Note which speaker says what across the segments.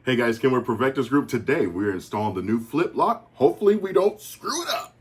Speaker 1: Hey guys, Ken with Provectus Group. Today we're installing the new FlipLok. Hopefully we don't screw it up.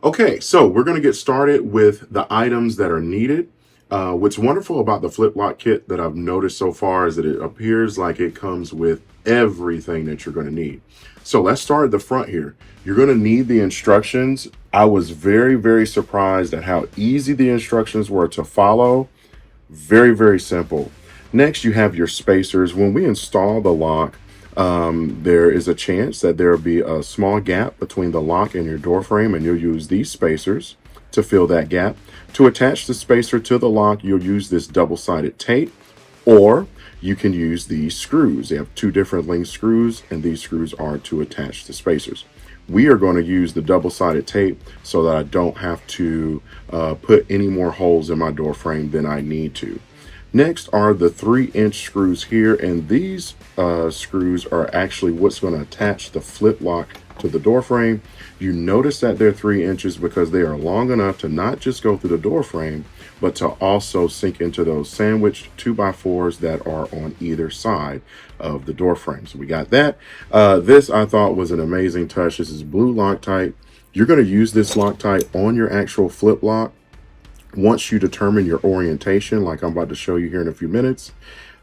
Speaker 1: Okay, so we're going to get started with the items that are needed. What's wonderful about the FlipLok kit that I've noticed so far is that it appears like it comes with everything that you're going to need. So let's start at the front here. You're going to need the instructions. I was very surprised at how easy the instructions were to follow. Very simple. Next, you have your spacers. When we install the lock, there is a chance that there will be a small gap between the lock and your door frame, and you'll use these spacers to fill that gap. To attach the spacer to the lock, you'll use this double-sided tape, or you can use these screws. They have two different length screws, and these screws are to attach the spacers. We are going to use the double-sided tape so that I don't have to put any more holes in my door frame than I need to. Next are the 3-inch screws here, and these screws are actually what's going to attach the FlipLok to the door frame. You notice that they're 3 inches because they are long enough to not just go through the door frame, but to also sink into those sandwiched 2x4s that are on either side of the door frame. So we got that. This I thought was an amazing touch. This is blue Loctite. You're going to use this Loctite on your actual FlipLok. Once you determine your orientation, like I'm about to show you here in a few minutes,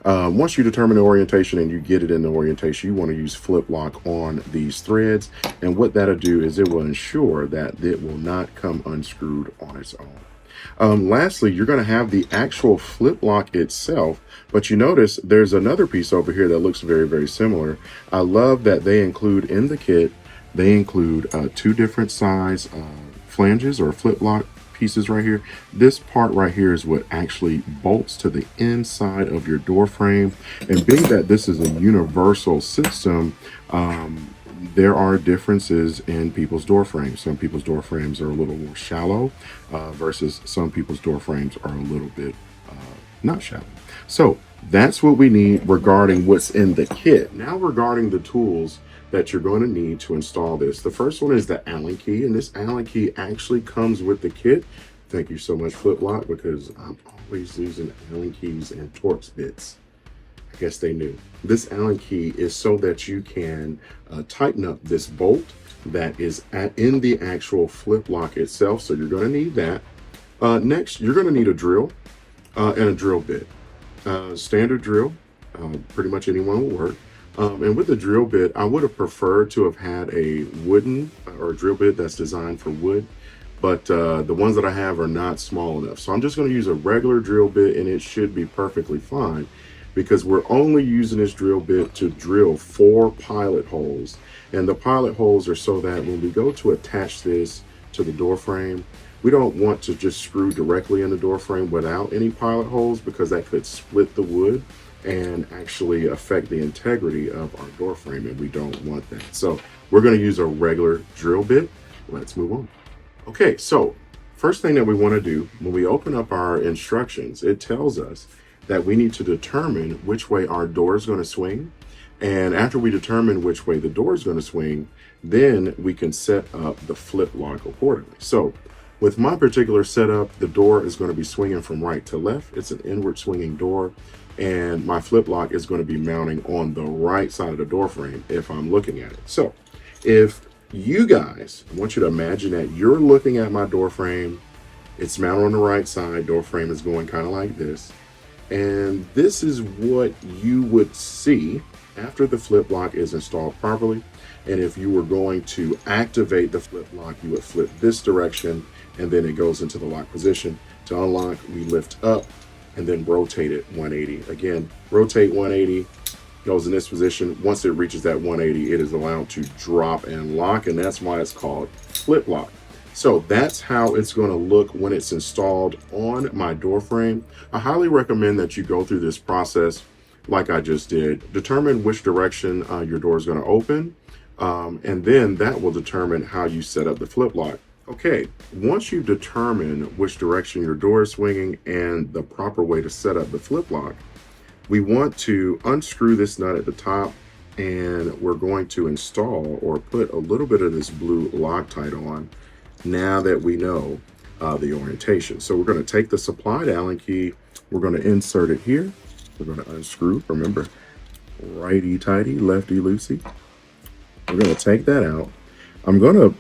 Speaker 1: once you determine the orientation and you get it in the orientation, you want to use FlipLok on these threads. And what that'll do is it will ensure that it will not come unscrewed on its own. Lastly, you're going to have the actual FlipLok itself, but you notice there's another piece over here that looks very similar. I love that they include in the kit, they include two different size flanges or FlipLok pieces right here. This part right here is what actually bolts to the inside of your door frame, and being that this is a universal system, there are differences in people's door frames. Some people's door frames are a little more shallow versus some people's door frames are a little bit not shallow. So that's what we need regarding what's in the kit. Now regarding the tools that you're going to need to install this. The first one is the Allen key, and this Allen key actually comes with the kit. Thank you so much, FlipLok, because I'm always using Allen keys and Torx bits. I guess they knew. This Allen key is so that you can tighten up this bolt that is in the actual FlipLok itself. So you're going to need that. Next, you're going to need a drill and a drill bit. Standard drill, pretty much anyone will work. And with the drill bit, I would have preferred to have had a wooden or a drill bit that's designed for wood, but the ones that I have are not small enough. So I'm just going to use a regular drill bit, and it should be perfectly fine because we're only using this drill bit to drill 4 pilot holes. And the pilot holes are so that when we go to attach this to the door frame, we don't want to just screw directly in the door frame without any pilot holes because that could split the wood and actually affect the integrity of our door frame, and we don't want that. So we're going to use a regular drill bit. Let's move on. Okay, so first thing that we want to do when we open up our instructions, it tells us that we need to determine which way our door is going to swing. And after we determine which way the door is going to swing, then we can set up the FlipLok accordingly. So with my particular setup, the door is going to be swinging from right to left. It's an inward swinging door, and my FlipLok is going to be mounting on the right side of the door frame if I'm looking at it. So if you guys, I want you to imagine that you're looking at my door frame, it's mounted on the right side, door frame is going kind of like this, and this is what you would see after the FlipLok is installed properly. And if you were going to activate the FlipLok, you would flip this direction, and then it goes into the lock position. To unlock, we lift up and then rotate it 180. Again, rotate 180, goes in this position. Once it reaches that 180, it is allowed to drop and lock, and that's why it's called FlipLok. So that's how it's going to look when it's installed on my door frame. I highly recommend that you go through this process like I just did. Determine which direction your door is going to open, and then that will determine how you set up the FlipLok. Okay, once you determine which direction your door is swinging and the proper way to set up the FlipLok, we want to unscrew this nut at the top, and we're going to install or put a little bit of this blue Loctite on now that we know the orientation. So we're going to take the supplied Allen key, we're going to insert it here, we're going to unscrew, remember, righty tighty, lefty loosey. We're going to take that out. I'm going to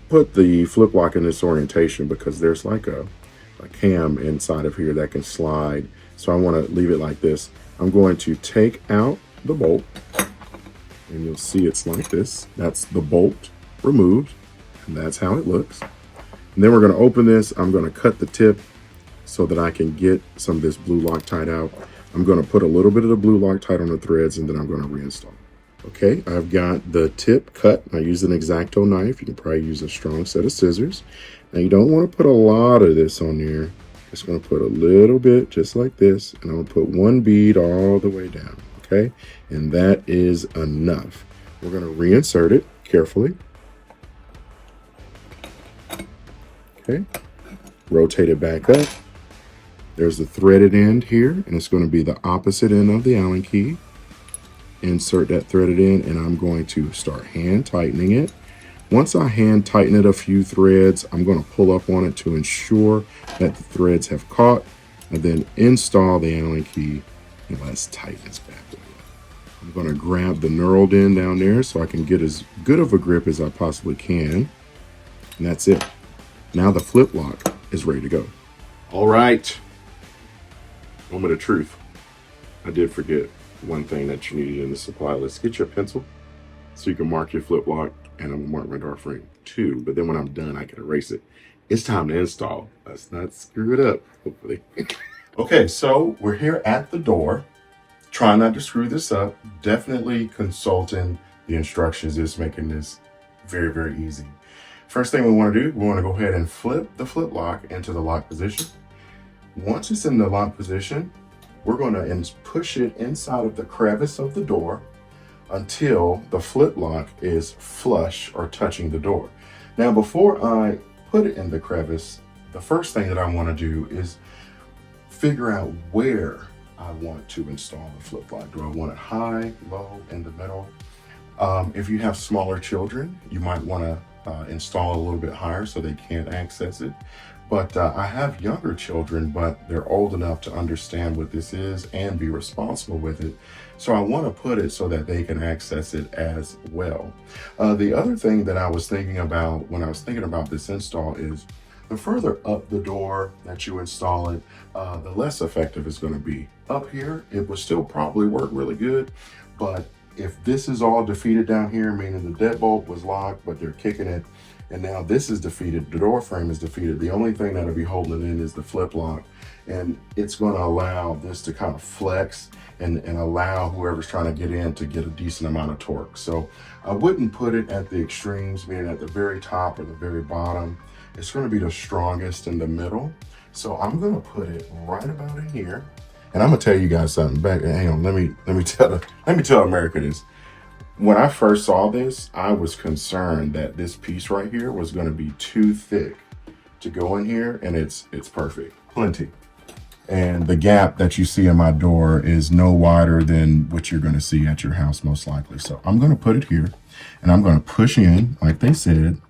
Speaker 1: put the flip lock in this orientation because there's like a cam inside of here that can slide. So I want to leave it like this. I'm going to take out the bolt, and you'll see it's like this. That's the bolt removed, and that's how it looks. And then we're going to open this. I'm going to cut the tip so that I can get some of this blue Loctite out. I'm going to put a little bit of the blue Loctite on the threads, and then I'm going to reinstall. Okay, I've got the tip cut. I used an X-Acto knife. You can probably use a strong set of scissors. Now you don't want to put a lot of this on there. Just going to put a little bit just like this, and I'm going to put one bead all the way down. Okay, and that is enough. We're going to reinsert it carefully. Okay, rotate it back up. There's the threaded end here, and it's going to be the opposite end of the Allen key. Insert that threaded end, and I'm going to start hand tightening it. Once I hand tighten it a few threads, I'm going to pull up on it to ensure that the threads have caught, and then install the Allen key, and let's tighten this bad boy up. I'm going to grab the knurled end down there so I can get as good of a grip as I possibly can, and that's it. Now the flip lock is ready to go. All right, moment of truth. I did forget one thing that you needed in the supply list. Get your pencil so you can mark your flip lock, and I'm gonna mark my door frame too, but then when I'm done I can erase it. It's time to install. Let's not screw it up, hopefully. Okay, so we're here at the door. Try not to screw this up. Definitely consulting the instructions is making this very, very easy. First thing we want to do, we want to go ahead and flip the flip lock into the lock position. Once it's in the lock position, we're going to push it inside of the crevice of the door until the flip lock is flush or touching the door. Now, before I put it in the crevice, the first thing that I want to do is figure out where I want to install the flip lock. Do I want it high, low, in the middle? If you have smaller children, you might want to install a little bit higher so they can't access it. But I have younger children, but they're old enough to understand what this is and be responsible with it. So I want to put it so that they can access it as well. The other thing that I was thinking about when I was thinking about this install is the further up the door that you install it, the less effective it's going to be. Up here, it will still probably work really good, but if this is all defeated down here, meaning the deadbolt was locked, but they're kicking it, and now this is defeated, the door frame is defeated, the only thing that'll be holding it in is the flip lock, and it's going to allow this to kind of flex and allow whoever's trying to get in to get a decent amount of torque. So I wouldn't put it at the extremes, meaning at the very top or the very bottom. It's going to be the strongest in the middle. So I'm going to put it right about in here. And I'm going to tell you guys something. Hang on, let me tell America this. When I first saw this, I was concerned that this piece right here was going to be too thick to go in here, and it's perfect, plenty. And the gap that you see in my door is no wider than what you're going to see at your house most likely. So I'm going to put it here, and I'm going to push in, like they said,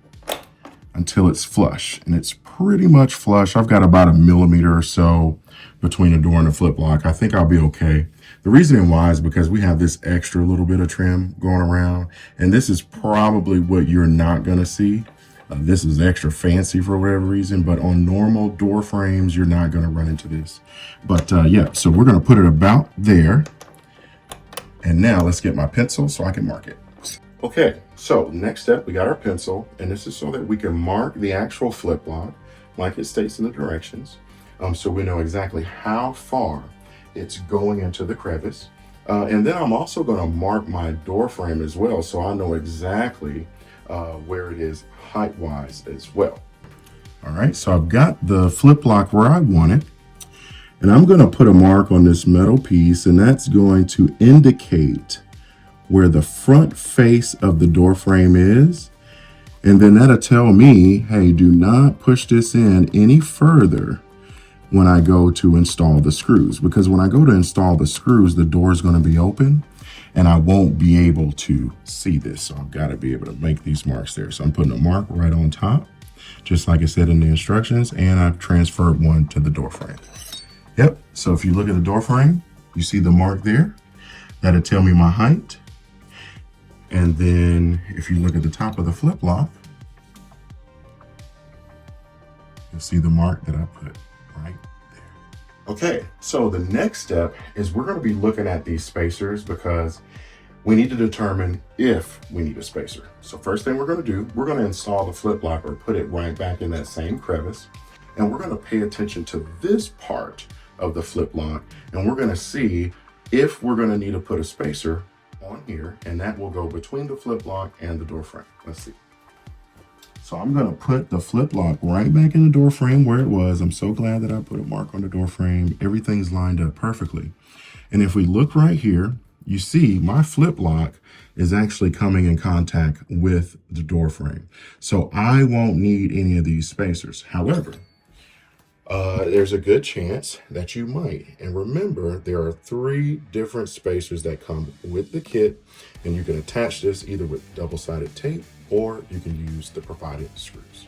Speaker 1: until it's flush. And it's pretty much flush. I've got about 1 millimeter or so between the door and the flip lock. I think I'll be okay. The reasoning why is because we have this extra little bit of trim going around, and this is probably what you're not going to see. This is extra fancy for whatever reason, but on normal door frames, you're not going to run into this. But yeah, so we're going to put it about there. And now let's get my pencil so I can mark it. Okay, so next step, we got our pencil, and this is so that we can mark the actual flip lock like it states in the directions. So we know exactly how far it's going into the crevice. And then I'm also going to mark my door frame as well, so I know exactly where it is height-wise as well. All right, so I've got the flip lock where I want it, and I'm going to put a mark on this metal piece, and that's going to indicate where the front face of the door frame is. And then that'll tell me, hey, do not push this in any further when I go to install the screws, because when I go to install the screws, the door is going to be open and I won't be able to see this. So I've got to be able to make these marks there. So I'm putting a mark right on top. just like it said in the instructions, and I've transferred one to the door frame. Yep, so if you look at the door frame, you see the mark there. That'll tell me my height. And then if you look at the top of the flip lock, you'll see the mark that I put right there. Okay, so the next step is we're going to be looking at these spacers because we need to determine if we need a spacer. So first thing we're going to do, we're going to install the flip lock or put it right back in that same crevice. And we're going to pay attention to this part of the flip lock, and we're going to see if we're going to need to put a spacer on here, and that will go between the flip lock and the door frame. Let's see. So I'm going to put the flip lock right back in the door frame where it was. I'm so glad that I put a mark on the door frame. Everything's lined up perfectly. And if we look right here, you see my flip lock is actually coming in contact with the door frame. So I won't need any of these spacers. However, there's a good chance that you might. And remember, there are 3 different spacers that come with the kit, and you can attach this either with double-sided tape or you can use the provided screws.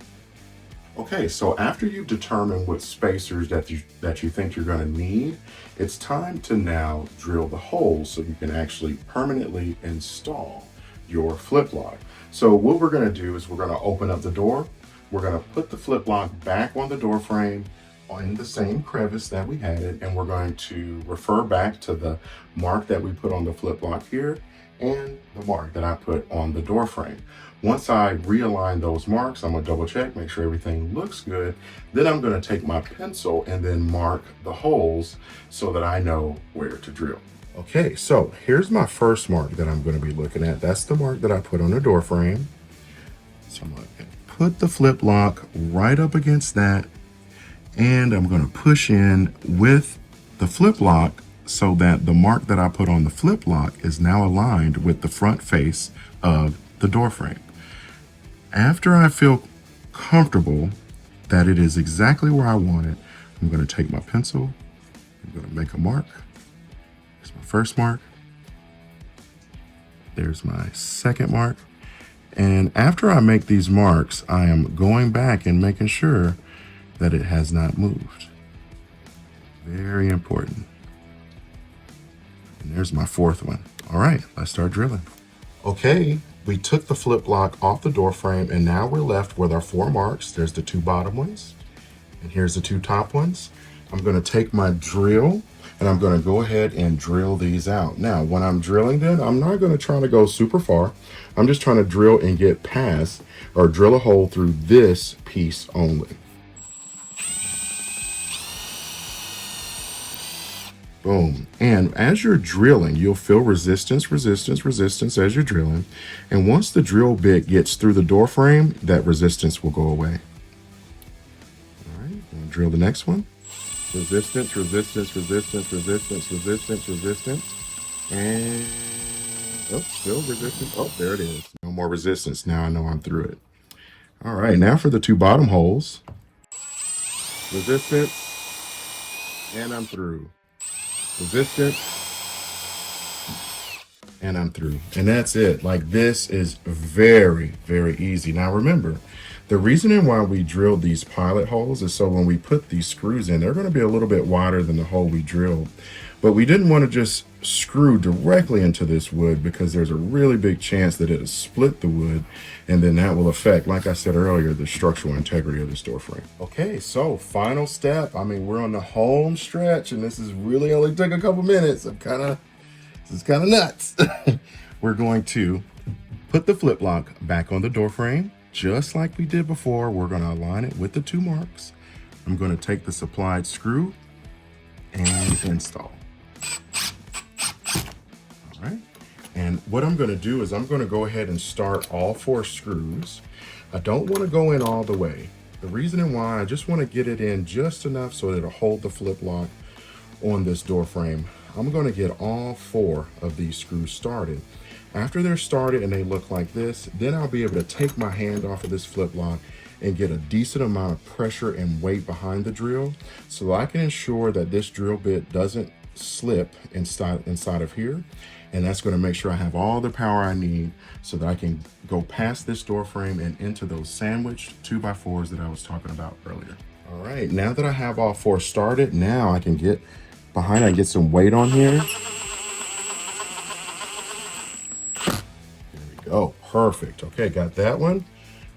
Speaker 1: Okay, so after you've determined what spacers that you think you're going to need, it's time to now drill the holes so you can actually permanently install your flip lock. So what we're going to do is we're going to open up the door. We're going to put the flip lock back on the door frame in the same crevice that we had it, and we're going to refer back to the mark that we put on the flip lock here and the mark that I put on the door frame. Once I realign those marks, I'm going to double check, make sure everything looks good. Then I'm going to take my pencil and then mark the holes so that I know where to drill. Okay, so here's my first mark that I'm going to be looking at. That's the mark that I put on the door frame. So I'm going to put the flip lock right up against that, and I'm going to push in with the flip lock so that the mark that I put on the flip lock is now aligned with the front face of the door frame. After I feel comfortable that it is exactly where I want it, I'm going to take my pencil, I'm going to make a mark. There's my first mark. There's my second mark. And after I make these marks, I am going back and making sure that it has not moved. Very important. And there's my fourth one. All right, let's start drilling. Okay, we took the flip lock off the door frame, and now we're left with our 4 marks. There's the 2 bottom ones, and here's the 2 top ones. I'm going to take my drill, and I'm going to go ahead and drill these out. Now, when I'm drilling them, I'm not going to try to go super far. I'm just trying to drill and get past, or drill a hole through this piece only. Boom. And as you're drilling, you'll feel resistance, resistance, resistance as you're drilling. And once the drill bit gets through the door frame, that resistance will go away. All right, we'll drill the next one. Resistance, resistance, resistance, resistance, resistance, resistance. And, oh, still resistance. Oh, there it is. No more resistance. Now I know I'm through it. All right, now for the 2 bottom holes. Resistance, and I'm through. Resistance, and I'm through. And that's it. Like, this is very, very easy. Now remember, the reasoning why we drilled these pilot holes is so when we put these screws in, they're going to be a little bit wider than the hole we drilled. But we didn't want to just screw directly into this wood because there's a really big chance that it'll split the wood, and then that will affect, like I said earlier, the structural integrity of this door frame. Okay, so final step. I mean, we're on the home stretch, and this is really only took a couple minutes. This is kind of nuts. We're going to put the flip lock back on the door frame, just like we did before. We're going to align it with the 2 marks. I'm going to take the supplied screw and install. All right. And what I'm going to do is I'm going to go ahead and start all 4 screws. I don't want to go in all the way. The reason why, I just want to get it in just enough so that it'll hold the flip lock on this door frame. I'm going to get all 4 of these screws started. After they're started and they look like this, then I'll be able to take my hand off of this flip lock and get a decent amount of pressure and weight behind the drill so I can ensure that this drill bit doesn't slip inside of here. And that's going to make sure I have all the power I need so that I can go past this door frame and into those sandwiched 2x4s that I was talking about earlier. All right, now that I have all 4 started, now I can get behind and get some weight on here. There we go, perfect. Okay, got that one.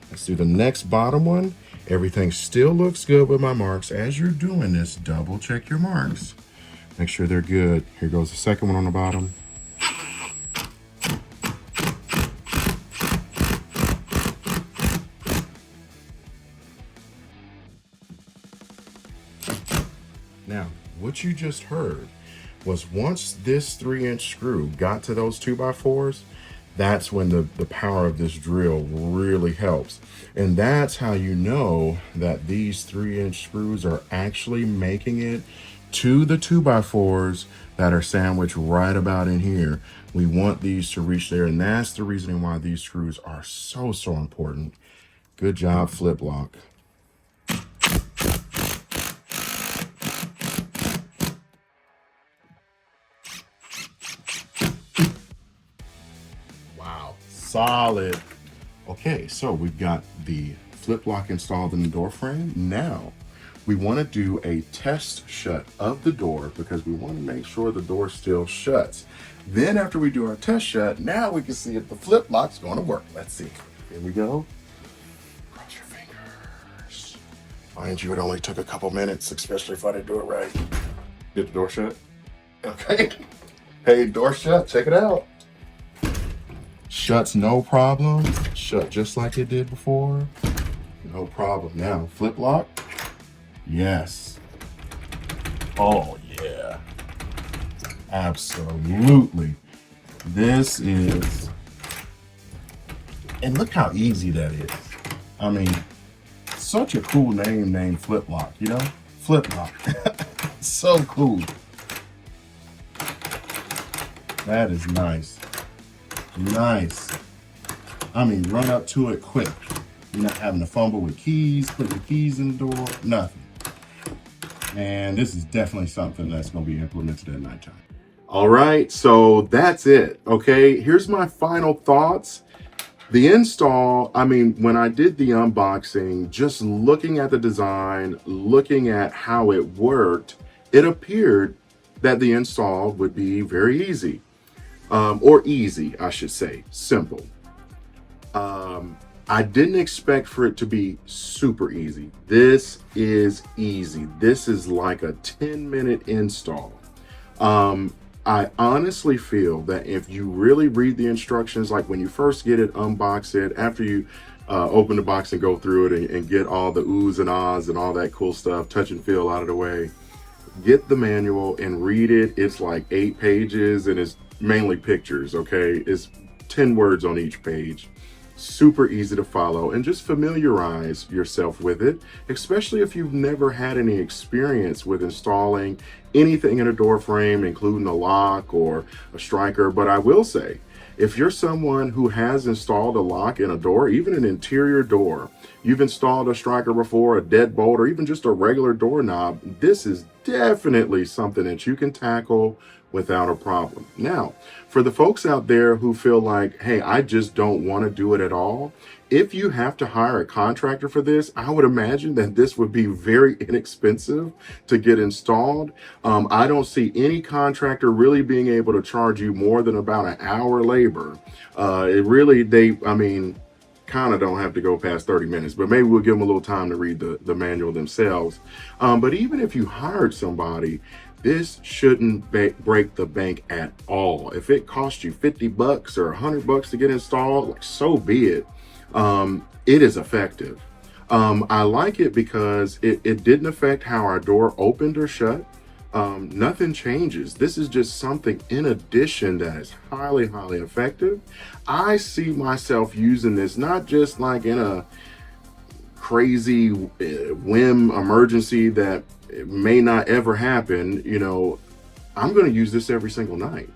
Speaker 1: Let's do the next bottom one. Everything still looks good with my marks. As you're doing this, double check your marks. Make sure they're good. Here goes the second one on the bottom. Now, what you just heard was once this 3-inch screw got to those 2x4s, that's when the power of this drill really helps. And that's how you know that these 3-inch screws are actually making it to the 2x4s that are sandwiched right about in here. We want these to reach there, and that's the reasoning why these screws are so important. Good job, FlipLok. Wow, solid. Okay, so we've got the FlipLok installed in the door frame. Now we want to do a test shut of the door because we want to make sure the door still shuts. Then after we do our test shut, now we can see if the FlipLok's going to work. Let's see. Here we go. Cross your fingers. Mind you, it only took a couple minutes, especially if I didn't do it right. Get the door shut. Okay. Hey, door shut. Check it out. Shuts no problem. Shut just like it did before. No problem. Now, FlipLok. Yes. Oh, yeah. Absolutely. This is... And look how easy that is. I mean, such a cool name named FlipLok, you know? FlipLok. So cool. That is nice. Nice. I mean, run up to it quick. You're not having to fumble with keys, put the keys in the door, nothing. And this is definitely something that's going to be implemented at nighttime. All right, so that's it. Okay, here's my final thoughts. The install, I mean, when I did the unboxing, just looking at the design, looking at how it worked, it appeared that the install would be very easy. Or easy, I should say, simple. I didn't expect for it to be super easy. This is easy. This is like a 10-minute install. I honestly feel that if you really read the instructions, like when you first get it, unbox it, after you open the box and go through it and get all the oohs and ahs and all that cool stuff, touch and feel out of the way, get the manual and read it. It's like 8 pages and it's mainly pictures, okay? It's 10 words on each page. Super easy to follow, and just familiarize yourself with it, especially if you've never had any experience with installing anything in a door frame, including a lock or a striker. But I will say, if you're someone who has installed a lock in a door, even an interior door, you've installed a striker before, a deadbolt, or even just a regular doorknob, this is definitely something that you can tackle without a problem. Now, for the folks out there who feel like, hey, I just don't want to do it at all, if you have to hire a contractor for this, I would imagine that this would be very inexpensive to get installed. I don't see any contractor really being able to charge you more than about an hour labor. I mean, kind of don't have to go past 30 minutes, but maybe we'll give them a little time to read the manual themselves. But even if you hired somebody, this shouldn't break the bank at all. If it costs you 50 bucks or 100 bucks to get installed, like, so be it. It is effective. I like it because it didn't affect how our door opened or shut. Nothing changes. This is just something in addition that is highly, highly effective. I see myself using this not just like in a crazy whim emergency that it may not ever happen. You know, I'm going to use this every single night.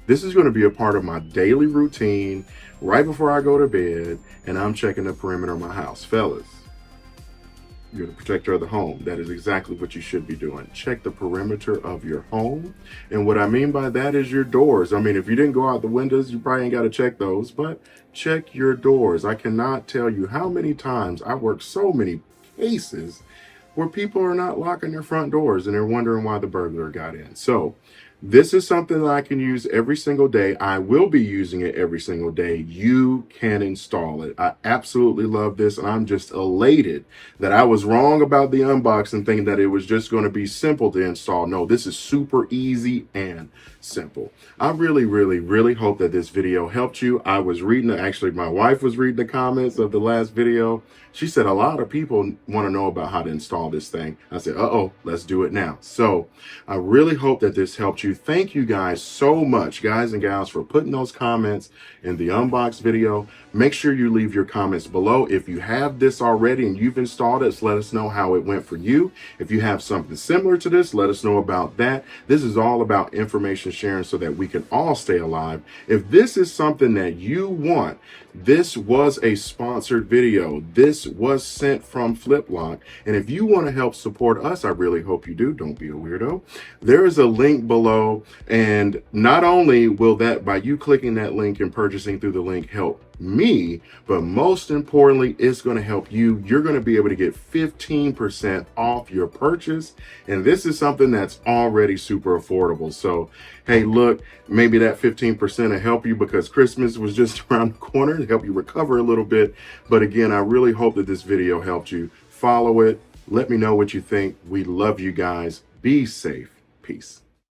Speaker 1: This is going to be a part of my daily routine right before I go to bed, and I'm checking the perimeter of my house. Fellas, You're the protector of the home. That is exactly what you should be doing. Check the perimeter of your home. And what I mean by that is your doors. I mean, if you didn't go out the windows, you probably ain't got to check those, but check your doors. I cannot tell you how many times I work so many cases where people are not locking their front doors and they're wondering why the burglar got in. So this is something that I can use every single day. I will be using it every single day. You can install it. I absolutely love this, and I'm just elated that I was wrong about the unboxing, thinking that it was just going to be simple to install. No, this is super easy and simple. I really, really, really hope that this video helped you. I was reading, actually, my wife was reading the comments of the last video. She said a lot of people want to know about how to install this thing. I said, uh-oh, let's do it now. So I really hope that this helped you. Thank you guys so much, guys and gals, for putting those comments in the unbox video. Make sure you leave your comments below. If you have this already and you've installed it, let us know how it went for you. If you have something similar to this, let us know about that. This is all about information sharing so that we can all stay alive. If this is something that you want, this was a sponsored video. This was sent from FlipLok. And if you want to help support us, I really hope you do. Don't be a weirdo. There is a link below. And not only will that, by you clicking that link and purchasing through the link, help me, but most importantly, it's going to help you. You're going to be able to get 15% off your purchase. And this is something that's already super affordable. So, hey, look, maybe that 15% will help you because Christmas was just around the corner to help you recover a little bit. But again, I really hope that this video helped you. Follow it. Let me know what you think. We love you guys. Be safe. Peace.